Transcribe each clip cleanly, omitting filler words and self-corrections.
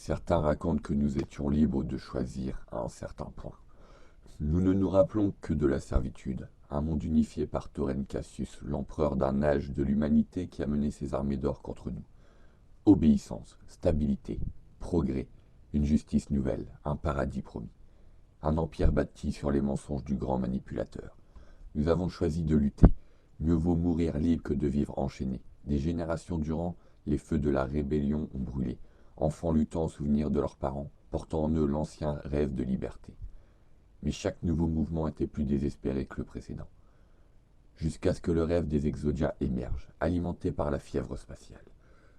Certains racontent que nous étions libres de choisir à un certain point. Nous ne nous rappelons que de la servitude, un monde unifié par Tauren Cassius, l'empereur d'un âge de l'humanité qui a mené ses armées d'or contre nous. Obéissance, stabilité, progrès, une justice nouvelle, un paradis promis. Un empire bâti sur les mensonges du grand manipulateur. Nous avons choisi de lutter. Mieux vaut mourir libre que de vivre enchaîné. Des générations durant, les feux de la rébellion ont brûlé. Enfants luttant au souvenir de leurs parents, portant en eux l'ancien rêve de liberté. Mais chaque nouveau mouvement était plus désespéré que le précédent. Jusqu'à ce que le rêve des Exodiens émerge, alimenté par la fièvre spatiale.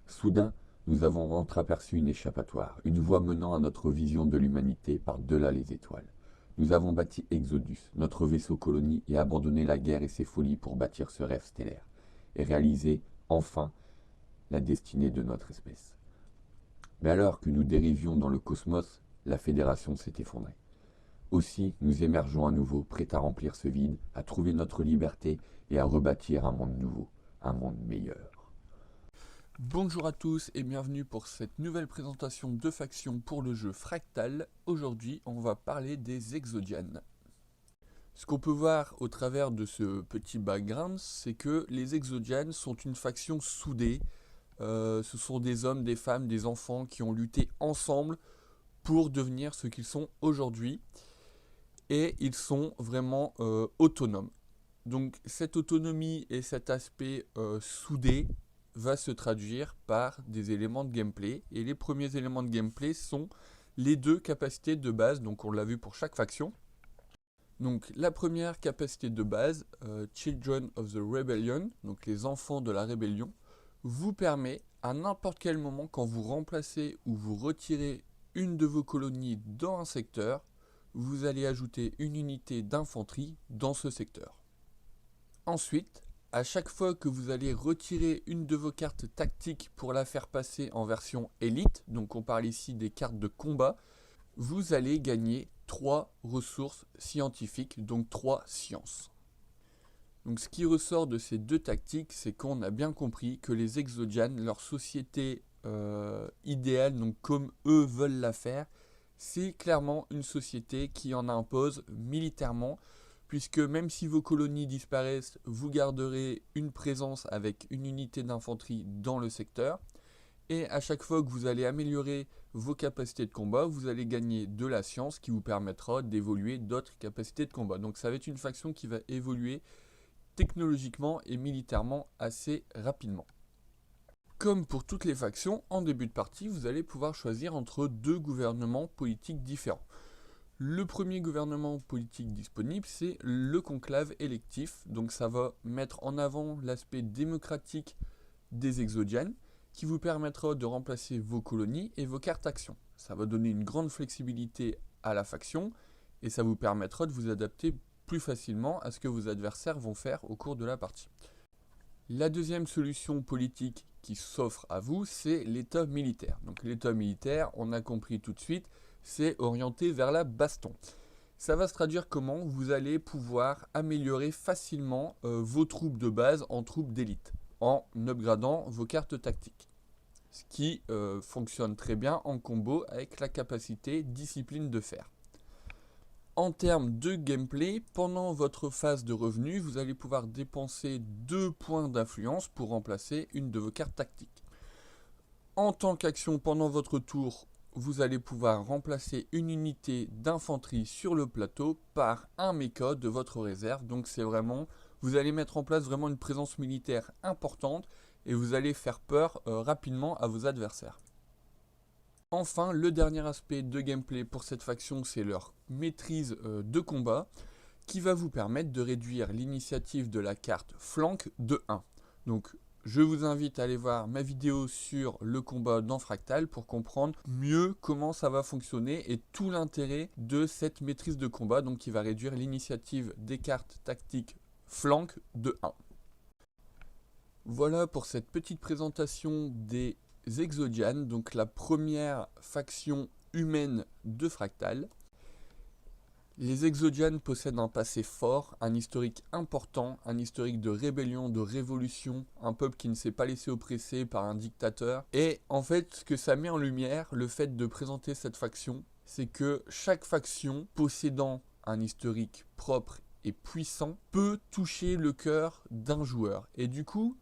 Soudain, nous avons entreaperçu une échappatoire, une voie menant à notre vision de l'humanité par-delà les étoiles. Nous avons bâti Exodus, notre vaisseau colonie, et abandonné la guerre et ses folies pour bâtir ce rêve stellaire, et réaliser, enfin, la destinée de notre espèce. Mais alors que nous dérivions dans le cosmos, la Fédération s'est effondrée. Aussi, nous émergeons à nouveau, prêts à remplir ce vide, à trouver notre liberté et à rebâtir un monde nouveau, un monde meilleur. Bonjour à tous et bienvenue pour cette nouvelle présentation de factions pour le jeu Fractal. Aujourd'hui, on va parler des Exodians. Ce qu'on peut voir au travers de ce petit background, c'est que les Exodians sont une faction soudée. Ce sont des hommes, des femmes, des enfants qui ont lutté ensemble pour devenir ce qu'ils sont aujourd'hui. Et ils sont vraiment autonomes. Donc cette autonomie et cet aspect soudé va se traduire par des éléments de gameplay. Et les premiers éléments de gameplay sont les deux capacités de base, donc on l'a vu pour chaque faction. Donc la première capacité de base, Children of the Rebellion, donc les enfants de la rébellion, vous permet à n'importe quel moment, quand vous remplacez ou vous retirez une de vos colonies dans un secteur, vous allez ajouter une unité d'infanterie dans ce secteur. Ensuite, à chaque fois que vous allez retirer une de vos cartes tactiques pour la faire passer en version élite, donc on parle ici des cartes de combat, vous allez gagner 3 ressources scientifiques, donc 3 sciences. Donc ce qui ressort de ces deux tactiques, c'est qu'on a bien compris que les Exodians, leur société idéale, donc comme eux veulent la faire, c'est clairement une société qui en impose militairement, puisque même si vos colonies disparaissent, vous garderez une présence avec une unité d'infanterie dans le secteur. Et à chaque fois que vous allez améliorer vos capacités de combat, vous allez gagner de la science qui vous permettra d'évoluer d'autres capacités de combat. Donc ça va être une faction qui va évoluer technologiquement et militairement assez rapidement. Comme pour toutes les factions, en début de partie, vous allez pouvoir choisir entre deux gouvernements politiques différents. Le premier gouvernement politique disponible, c'est le conclave électif. Donc ça va mettre en avant l'aspect démocratique des Exodians, qui vous permettra de remplacer vos colonies et vos cartes actions. Ça va donner une grande flexibilité à la faction, et ça vous permettra de vous adapter plus facilement à ce que vos adversaires vont faire au cours de la partie. La deuxième solution politique qui s'offre à vous, c'est l'état militaire. Donc l'état militaire, on a compris tout de suite, c'est orienté vers la baston. Ça va se traduire comment? Vous allez pouvoir améliorer facilement vos troupes de base en troupes d'élite, en upgradant vos cartes tactiques. Ce qui fonctionne très bien en combo avec la capacité discipline de fer. En termes de gameplay, pendant votre phase de revenu, vous allez pouvoir dépenser 2 points d'influence pour remplacer une de vos cartes tactiques. En tant qu'action pendant votre tour, vous allez pouvoir remplacer une unité d'infanterie sur le plateau par un mecha de votre réserve. Donc c'est vraiment, vous allez mettre en place vraiment une présence militaire importante et vous allez faire peur rapidement à vos adversaires. Enfin, le dernier aspect de gameplay pour cette faction, c'est leur maîtrise de combat, qui va vous permettre de réduire l'initiative de la carte flank de 1. Donc, je vous invite à aller voir ma vidéo sur le combat dans Fractal pour comprendre mieux comment ça va fonctionner et tout l'intérêt de cette maîtrise de combat, donc qui va réduire l'initiative des cartes tactiques flank de 1. Voilà pour cette petite présentation des Exodians, donc la première faction humaine de Fractal. Les Exodians possèdent un passé fort, un historique important, un historique de rébellion, de révolution, un peuple qui ne s'est pas laissé oppresser par un dictateur. Et en fait, ce que ça met en lumière, le fait de présenter cette faction, c'est que chaque faction possédant un historique propre et puissant peut toucher le cœur d'un joueur. Et du coup,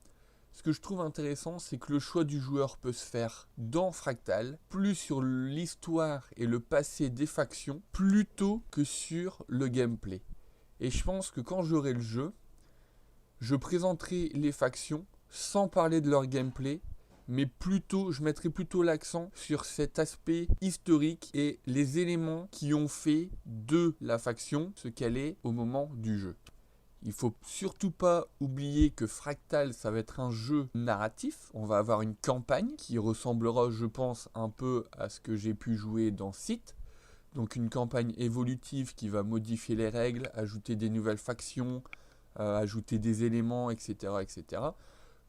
ce que je trouve intéressant, c'est que le choix du joueur peut se faire dans Fractal, plus sur l'histoire et le passé des factions, plutôt que sur le gameplay. Et je pense que quand j'aurai le jeu, je présenterai les factions sans parler de leur gameplay, mais plutôt, je mettrai plutôt l'accent sur cet aspect historique et les éléments qui ont fait de la faction ce qu'elle est au moment du jeu. Il faut surtout pas oublier que Fractal, ça va être un jeu narratif. On va avoir une campagne qui ressemblera, je pense, un peu à ce que j'ai pu jouer dans Sith. Donc une campagne évolutive qui va modifier les règles, ajouter des nouvelles factions, ajouter des éléments, etc., etc.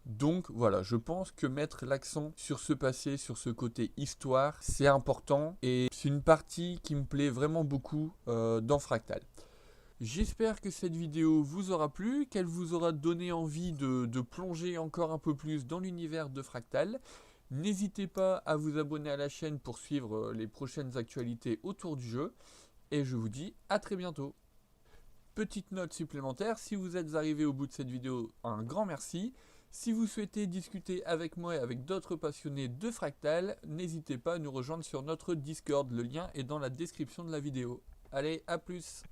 Donc voilà, je pense que mettre l'accent sur ce passé, sur ce côté histoire, c'est important. Et c'est une partie qui me plaît vraiment beaucoup dans Fractal. J'espère que cette vidéo vous aura plu, qu'elle vous aura donné envie de plonger encore un peu plus dans l'univers de Fractal. N'hésitez pas à vous abonner à la chaîne pour suivre les prochaines actualités autour du jeu. Et je vous dis à très bientôt. Petite note supplémentaire, si vous êtes arrivé au bout de cette vidéo, un grand merci. Si vous souhaitez discuter avec moi et avec d'autres passionnés de Fractal, n'hésitez pas à nous rejoindre sur notre Discord. Le lien est dans la description de la vidéo. Allez, à plus!